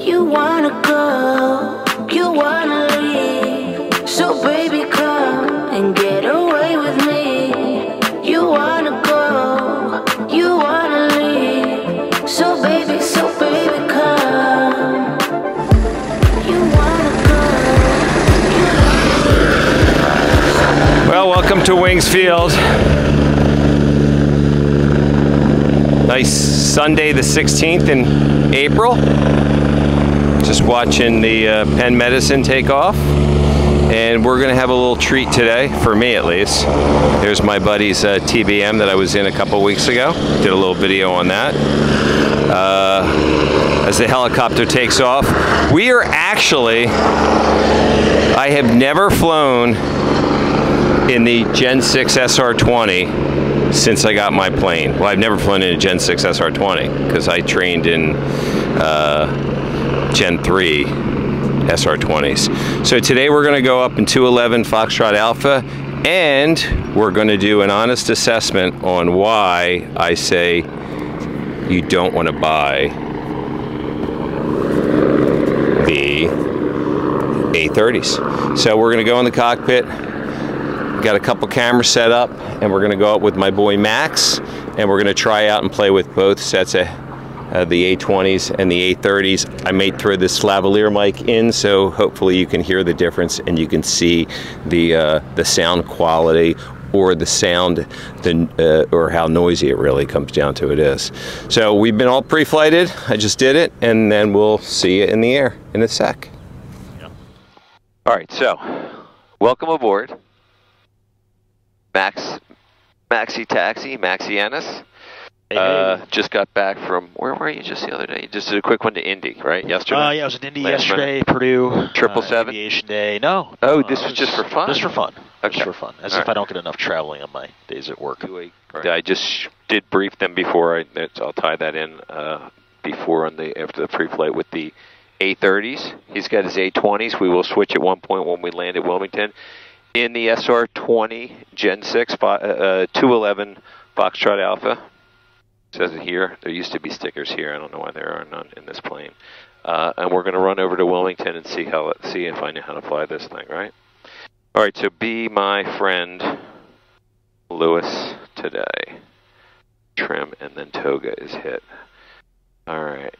You wanna go, you wanna leave. So baby, come and get away with me. You wanna go, you wanna leave. So baby, come. You wanna go, you wanna leave. Well, welcome to Wings Field. Nice Sunday the 16th in April. Just watching the Penn Medicine take off. And we're gonna have a little treat today, for me at least. There's my buddy's TBM that I was in a couple weeks ago. Did a little video on that. As the helicopter takes off. We are actually, I have never flown in the Gen 6 SR20 since I got my plane. Well, I've never flown in a Gen 6 SR20 because I trained in Gen 3 SR20s. So today we're going to go up in 211 Foxtrot Alpha, and we're going to do an honest assessment on why I say you don't want to buy the A30s. So we're going to go in the cockpit. Got a couple cameras set up, and we're going to go up with my boy Max, and we're going to try out and play with both sets of the A20s and the A30s. I may throw this lavalier mic in, so hopefully you can hear the difference and you can see the sound quality, or the sound, or how noisy it really comes down to it is. So we've been all pre-flighted. I just did it, and then we'll see you in the air in a sec. Yeah. All right, so welcome aboard. Maxi Ennis. Hey. Just got back from, where were you just the other day? You just did a quick one to Indy, right? Yesterday? Yeah, I was in Indy yesterday, Purdue. 777? Aviation Day. No. Oh, this was just for fun? Just for fun. Okay. Just for fun. As if I don't get enough traveling on my days at work. Right. I just did brief them before. I'll tie that in before after the pre-flight with the A30s. He's got his A20s. We will switch at one point when we land at Wilmington. In the SR20 Gen 6 211 Foxtrot Alpha. It says it here. There used to be stickers here. I don't know why there are none in this plane. And we're going to run over to Wilmington and see if I know how to fly this thing, right? All right, so be my friend Lewis today. Trim, and then toga is hit. All right.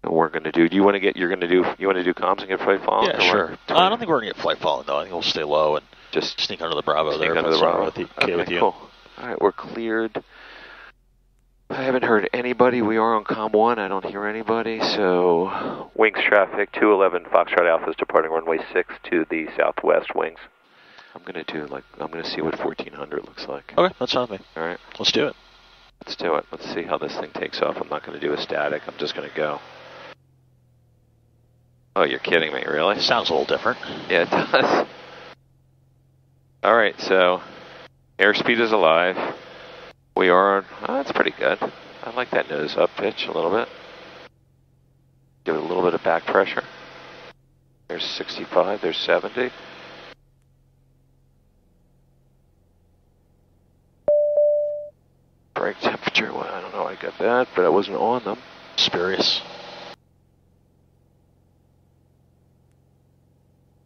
And we're going to do, you want to do comms and get flight following? Yeah, sure. I don't think we're going to get flight following, though. I think we'll stay low and just sneak under the Bravo there. Under the Bravo. Okay with you. Cool. All right, we're cleared. I haven't heard anybody. We are on COM 1. I don't hear anybody. So, wings traffic, 211 Foxtrot Alpha is departing runway 6 to the southwest wings. I'm going to see what 1400 looks like. Okay, that sounds me. All right. Let's do it. Let's do it. Let's see how this thing takes off. I'm not going to do a static. I'm just going to go. Oh, you're kidding me, really? Sounds a little different. Yeah, it does. All right, so airspeed is alive. We are, that's pretty good. I like that nose up pitch a little bit. Give it a little bit of back pressure. There's 65, there's 70. Brake temperature, well, I don't know, I got that, but I wasn't on them. Spurious.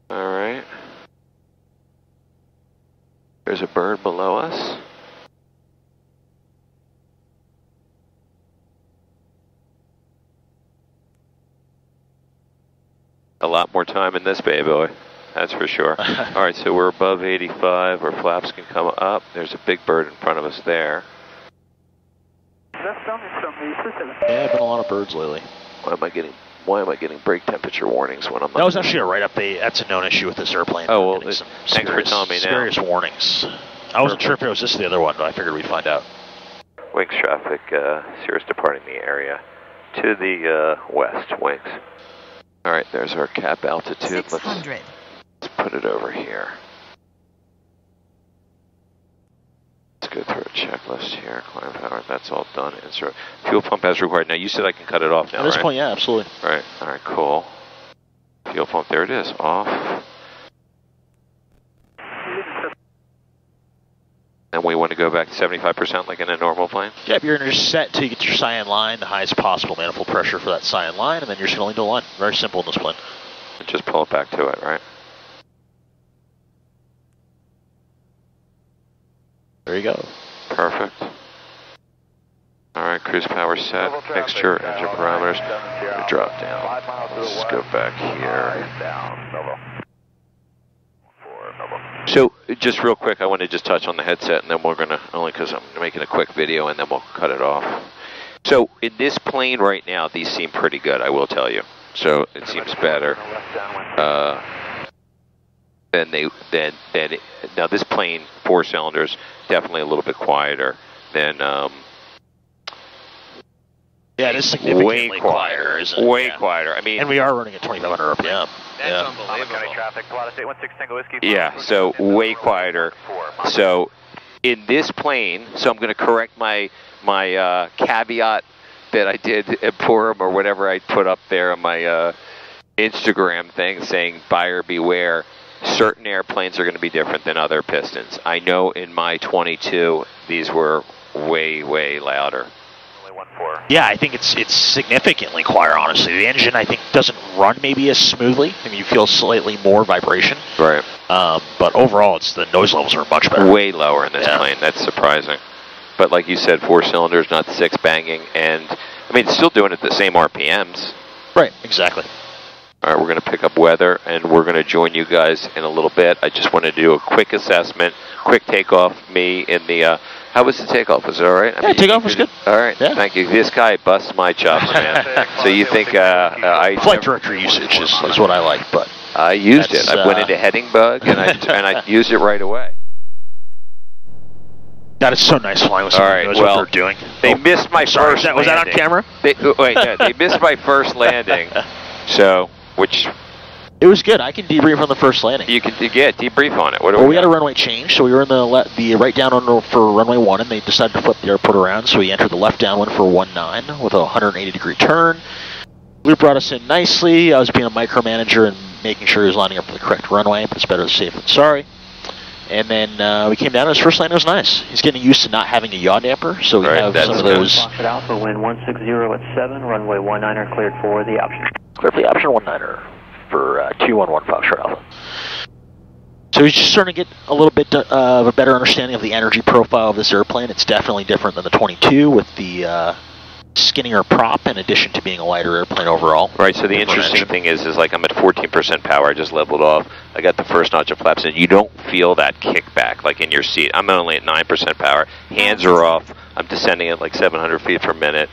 All right. There's a bird below us. A lot more time in this baby boy, that's for sure. All right, so we're above 85. Our flaps can come up. There's a big bird in front of us there. Yeah, been a lot of birds lately. Why am I getting brake temperature warnings when I'm not? That was actually a right up. That's a known issue with this airplane. Oh, well, thanks for telling me now. Serious warnings. I wasn't sure if it was this or the other one, but I figured we'd find out. Wings traffic, Cirrus departing the area to the west, wings. All right, there's our cap altitude. 600. Let's put it over here. Let's go through a checklist here. Climb power, that's all done. Insert fuel pump as required. Now, you said I can cut it off now, At this right? point, yeah, absolutely. All right, cool. Fuel pump, there it is, off. And we want to go back to 75% like in a normal plane? Yep, you're going to just set till you get your cyan line, the highest possible manifold pressure for that cyan line, and then you're just going to lean to the line. Very simple in this plane. And just pull it back to it, right? There you go. Perfect. All right, cruise power set, mixture, engine parameters. Drop down. Let's go back here. So, just real quick, I want to just touch on the headset, and then we're going to, only because I'm making a quick video, and then we'll cut it off. So, in this plane right now, these seem pretty good, I will tell you. So, it seems better. Now this plane, 4 cylinders, definitely a little bit quieter than, yeah, it is significantly quieter, isn't it? Way quieter. I mean, and we are running at 2,500 RPM. That's unbelievable. Yeah, so way quieter. So in this plane, so I'm going to correct my caveat that I did at Purim or whatever I put up there on my Instagram thing saying buyer beware. Certain airplanes are going to be different than other pistons. I know in my 22, these were way, way louder. Yeah, I think it's significantly quieter, honestly. The engine, I think, doesn't run maybe as smoothly. I mean, you feel slightly more vibration. Right. But overall, the noise levels are much better. Way lower in this plane. That's surprising. But like you said, 4 cylinders, not 6 banging. And, I mean, it's still doing it at the same RPMs. Right, exactly. All right, we're going to pick up weather, and we're going to join you guys in a little bit. I just want to do a quick assessment, quick takeoff. Me in the, how was the takeoff? Was it all right? Yeah, takeoff was good. All right, thank you. This guy busts my chops, man. So you think I... Flight director usage is what I like, but... I used it. I went into heading bug, and I used it right away. That is so nice flying with someone who knows what they're doing. They missed my first landing. Was that on camera? They missed my first landing, so... Which it was good. I can debrief on the first landing. You can debrief on it. Well, we had a runway change, so we were in the right down one for runway 1, and they decided to flip the airport around, so we entered the left down one for 19 with a 180-degree turn. Luke brought us in nicely. I was being a micromanager and making sure he was lining up for the correct runway, but it's better safe than sorry. And then we came down, and his first landing was nice. He's getting used to not having a yaw damper, so we have some of those. Alpha, wind 160 at 7, runway 19 cleared for the option. Clear for the option 19 for 211 Foxtrot Alpha. So he's just starting to get a little bit of a better understanding of the energy profile of this airplane. It's definitely different than the 22 with the skinnier prop in addition to being a lighter airplane overall. Right, so the interesting thing is like I'm at 14% power, I just leveled off. I got the first notch of flaps, and you don't feel that kickback like in your seat. I'm only at 9% power, hands are off, I'm descending at like 700 feet per minute.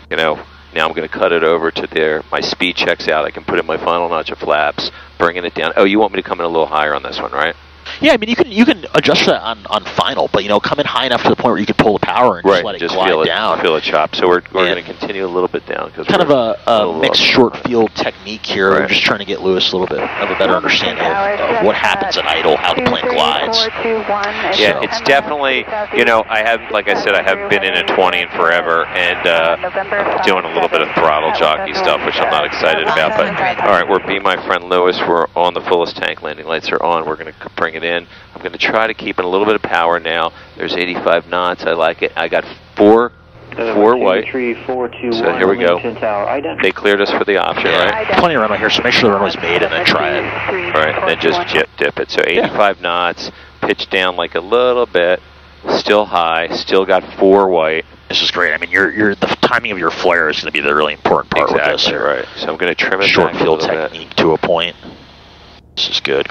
You know, now I'm going to cut it over to there. My speed checks out, I can put in my final notch of flaps, bringing it down. Oh, you want me to come in a little higher on this one, right? Yeah, I mean, you can adjust that on final, but, you know, come in high enough to the point where you can pull the power and just let it glide down. Feel it chop. So we're going to continue a little bit down. Kind of a mixed short field technique here. We're just trying to get Lewis a little bit of a better understanding of what happens at idle, how the plane glides. Yeah, it's definitely, you know, like I said, I haven't been in a 20 in forever, and I'm doing a little bit of throttle jockey stuff, which I'm not excited about. But, all right, we're Be My Friend Lewis. We're on the fullest tank. Landing lights are on. We're going to bring it in. I'm going to try to keep in a little bit of power now. There's 85 knots. I like it. I got four white. So here we go. They cleared us for the option, right? Plenty of runway here, so make sure the runway's made and then try it. All right, and then just dip it. So 85 knots, pitch down like a little bit, still high, still got 4 white. This is great. I mean, the timing of your flare is going to be the really important part with this. Right. So I'm going to trim it short back field technique to a point. This is good.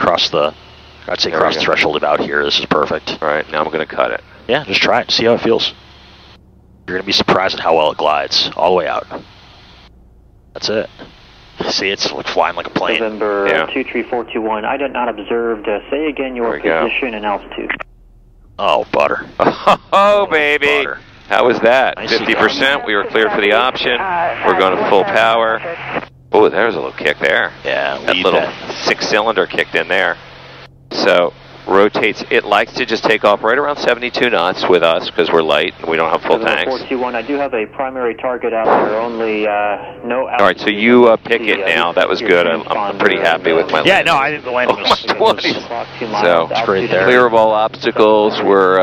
I'd say cross the threshold about here. This is perfect. All right, now I'm going to cut it. Yeah, just try it. See how it feels. You're going to be surprised at how well it glides all the way out. That's it. See, it's flying like a plane. November 23421. I did not observe. Say again your position and altitude. Oh, butter. Oh, baby. Butter. How was that? 50%. We were cleared for the option. We're going to full power. Oh, there's a little kick there. Yeah, that little 6-cylinder kicked in there. So rotates. It likes to just take off right around 72 knots with us because we're light and we don't have full tanks. 421, I do have a primary target out there, only no. All right, so you pick it now. That was good. I'm pretty happy with my. Yeah, no, I think the landing was. So it's great there. Clear of all obstacles. We're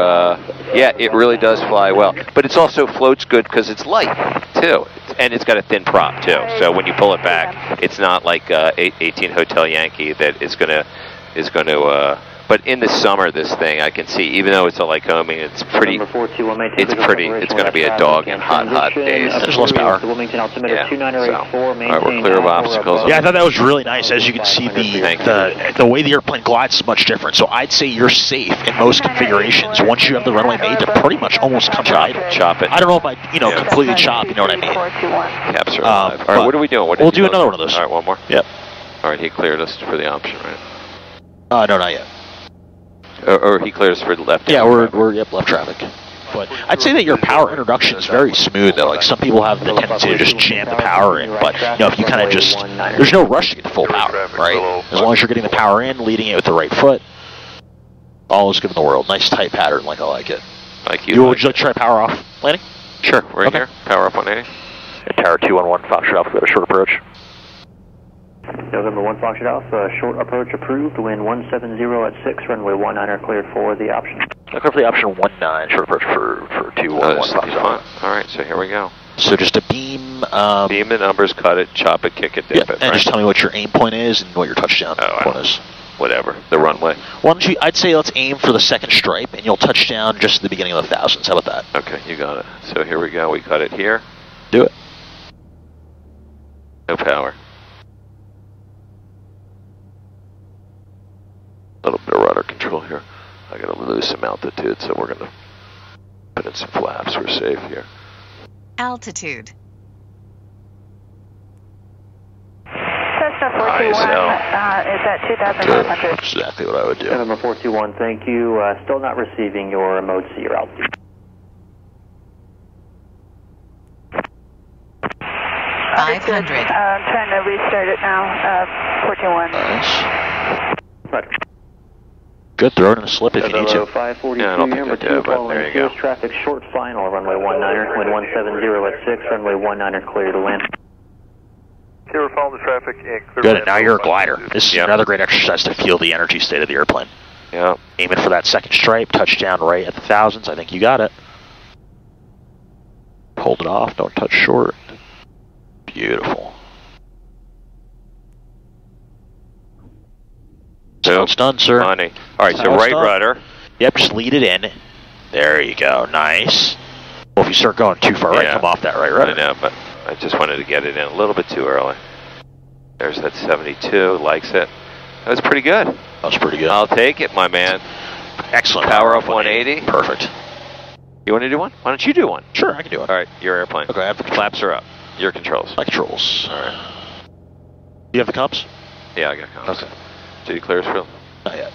yeah, it really does fly well, but it's also floats good because it's light too, and it's got a thin prop too. So when you pull it back, it's not like 18 Hotel Yankee that is going to. But in the summer, this thing I can see, even though it's a Lycoming, it's pretty. It's going to be a dog in hot days. There's less power. Yeah. So, all right, we're clear of obstacles. Yeah, I thought that was really nice. As you can see, the way the airplane glides is much different. So I'd say you're safe in most configurations once you have the runway made to pretty much almost come to idle. Chop it. I don't know if I, completely chop. You know what I mean? Caps are alive. All right, what are we doing? We'll do another one of those. All right, one more. Yep. All right, he cleared us for the option, right? No, not yet. Or he clears for the left. Yeah, we're left traffic. But I'd say that your power introduction is very smooth though. Like some people have the tendency to just jam the power in, but if you kind of just, there's no rush to get the full power, right? As long as you're getting the power in, leading it with the right foot, all is good in the world. Nice tight pattern, like I like it. Like you. Would you like to try power off landing? Sure, right here. Power up 180. Tower 211, Foxtrot Alpha, got a short approach. November 1 Foxtrot Alpha, short approach approved, wind 170 at 6, runway 19 cleared for the option. Clear for the option 19, short approach for 211 Foxtrot. All right, so here we go. So just a beam. Beam the numbers, cut it, chop it, kick it, dip it. And just tell me what your aim point is and what your touchdown point is. Whatever, the runway. Why don't you, I'd say let's aim for the second stripe and you'll touch down just at the beginning of the thousands. How about that? Okay, you got it. So here we go, we cut it here. Do it. No power. A little bit of rudder control here. I gotta lose some altitude, so we're gonna put in some flaps. We're safe here. Altitude. Cessna 421 is at 2,500. That's exactly what I would do. November 421, thank you. Still not receiving your mode C or altitude. 500. Trying to restart it now. 421. Nice. Good, throw it in a slip if you need to. 542, yeah, I don't think number I do, 2, but following there you go. Cirrus traffic, short final, runway 19, wind 170 at 6, runway 19 clear to land. Here, follow the traffic and clear. Good, and now you're a glider. This is another great exercise to feel the energy state of the airplane. Yeah. Aiming for that second stripe, touchdown right at the thousands. I think you got it. Hold it off, don't touch short. Beautiful. So it's done, sir. Money. All right, so right rudder. Yep, just lead it in. There you go, nice. Well, if you start going too far right, come off that right rudder. I know, but I just wanted to get it in a little bit too early. There's that 72, likes it. That was pretty good. That was pretty good. I'll take it, my man. Excellent. Power up 180. Perfect. You want to do one? Why don't you do one? Sure, I can do it. All right, your airplane. Okay, I have the flaps are up. Your controls. My controls. All right. You have the comps? Yeah, I got comps. Okay. Did you clear us for? Not yet.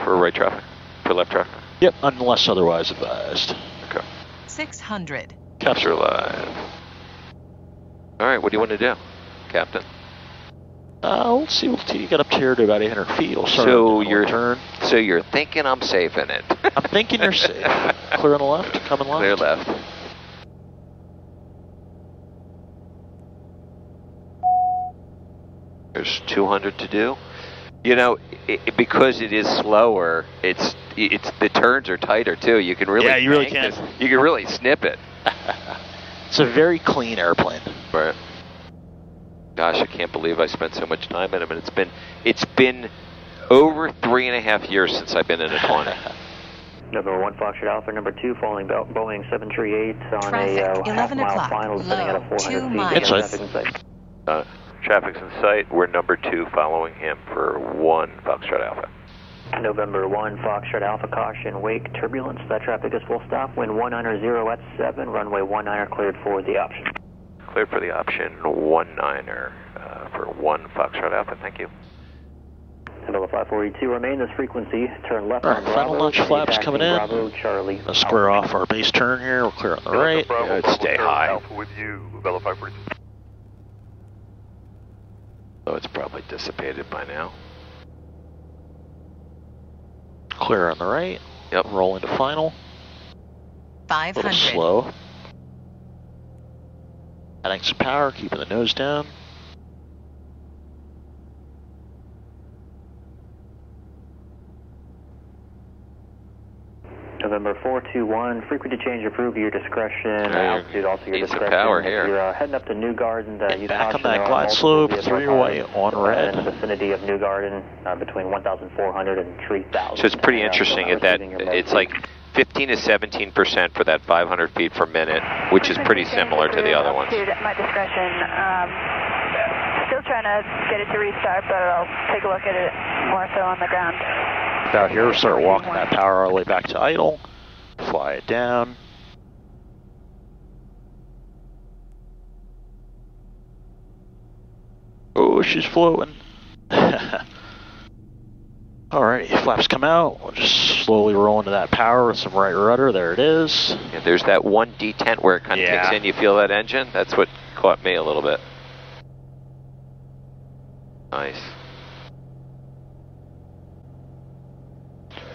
For right traffic? For left traffic? Yep, unless otherwise advised. Okay. 600. Caps are live. All right, what do you want to do, Captain? Let's see. We'll you get up here to about 800 feet. We'll start so your turn. So you're thinking I'm safe in it? I'm thinking you're safe. Clear on the left. Coming left. Clear left. There's 200 to do. You know, because it is slower, it's the turns are tighter too. You can really you really can. You can really snip it. It's a very clean airplane. Right. Gosh, I can't believe I spent so much time in them, and it's been over 3.5 years since I've been in a 20. November 1 Foxtrot Alpha, number 2, following Boeing 738 on Traffic, a 11 half-mile o'clock, final, sitting at a 400 2 feet. miles. Traffic in sight. Traffic's in sight. We're number 2 following him for 1 Foxtrot Alpha. November 1 Foxtrot Alpha, caution, wake, turbulence. That traffic is full stop. Wind 190 at 7, runway 19 cleared for the option. Cleared for the option 19er for 1 Foxtrot Alpha. Thank you. November 542, remain this frequency. Turn left on Bravo. Final launch flaps coming in. Bravo, Charlie. Let's square off our base turn here. We'll clear on the right. Stay high. Alpha with you, Bella 542. So it's probably dissipated by now. Clear on the right. Yep. Roll into final. A little 500. slow. Adding some power, keeping the nose down. November 421, frequency change approved at your discretion, altitude also your need some discretion. power If here. you're heading up to New Garden, use Back on caution. that There are glide multiple slope, vehicle 3-way cars, on red. in the vicinity of New Garden, between 1,400 and 3,000. So it's pretty interesting at that it's like 15 to 17% for that 500 feet per minute, which is pretty similar to the other ones. Altitude at my discretion. Still trying to get it to restart, but I'll take a look at it more so on the ground. About here, start walking that power all the way back to idle. Fly it down. Oh, she's floating. Alrighty, flaps come out. We'll just slowly roll into that power with some right rudder. There it is. Yeah, there's that one detent where it kind of kicks in. You feel that engine? That's what caught me a little bit. Nice.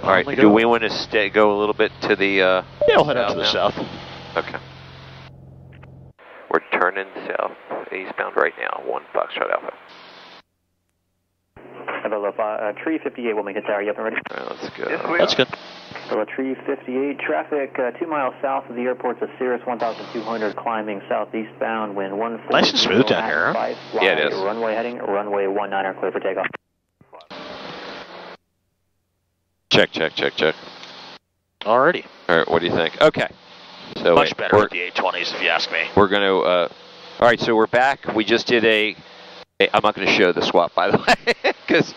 All right, do we want to go a little bit to the yeah, we'll head out to the south. Okay. We're turning south, eastbound right now, 1 Foxtrot Alpha. Tree 58 will make a tower. You up and ready? All right, let's go. Yes, we That's are. good. So Tree 58, traffic 2 miles south of the airport's a Cirrus 1200 climbing southeastbound, wind 140. Nice and smooth down here, huh? Yeah, it is. Runway heading, runway 19 clear for takeoff. Check. Alrighty. All right, what do you think? Okay. So Much better with the A20s, if you ask me. We're going to, all right, so we're back. We just did I'm not going to show the swap, by the way, because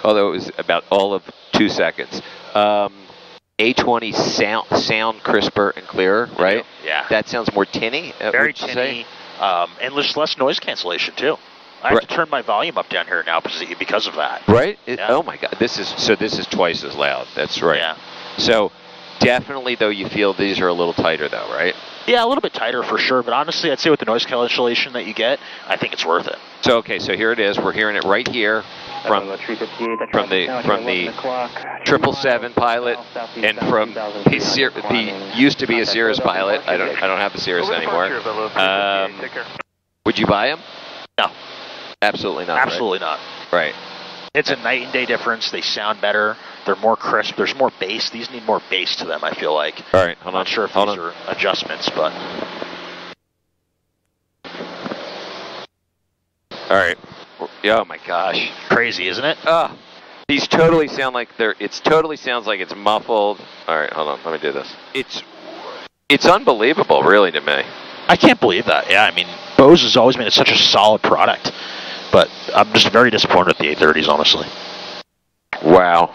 although it was about all of 2 seconds. A20 sound crisper and clearer, right? Yeah. That sounds more tinny. Very would you tinny. say? And there's less noise cancellation, too. I have to turn my volume up down here now because of that. Right? Yeah. Oh my God! This is twice as loud. That's right. Yeah. So definitely, though, you feel these are a little tighter, though, right? Yeah, a little bit tighter for sure. But honestly, I'd say with the noise cancellation that you get, I think it's worth it. So okay, so here it is. We're hearing it right here from the 777 pilot and from the used to be a Cirrus pilot. I don't have the Cirrus anymore. Would you buy them? No. Absolutely not. Absolutely not. Right. It's a night and day difference. They sound better. They're more crisp. There's more bass. These need more bass to them, I feel like. All right. I'm not sure if these are adjustments, but... All right. Oh my gosh. Crazy, isn't it? These totally sound like totally sounds like it's muffled. All right, hold on. Let me do this. It's unbelievable, really, to me. I can't believe that. Yeah, I mean, Bose has always made it such a solid product, but I'm just very disappointed with the A30s, honestly. Wow.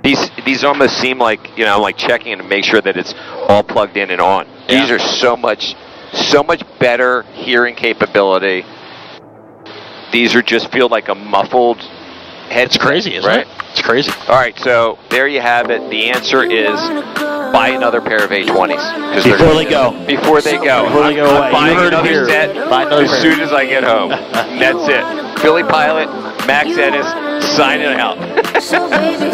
These almost seem like, like checking to make sure that it's all plugged in and on. Yeah. These are so much better hearing capability. These just feel like a muffled headset. It's crazy, isn't it? It's crazy. All right, so there you have it. The answer is buy another pair of A20s. Before they go. Before they go. Before they go away. I'm buying another here. set as soon as I get home. That's it. Billy Pilot, Max Ennis, signing out. So baby,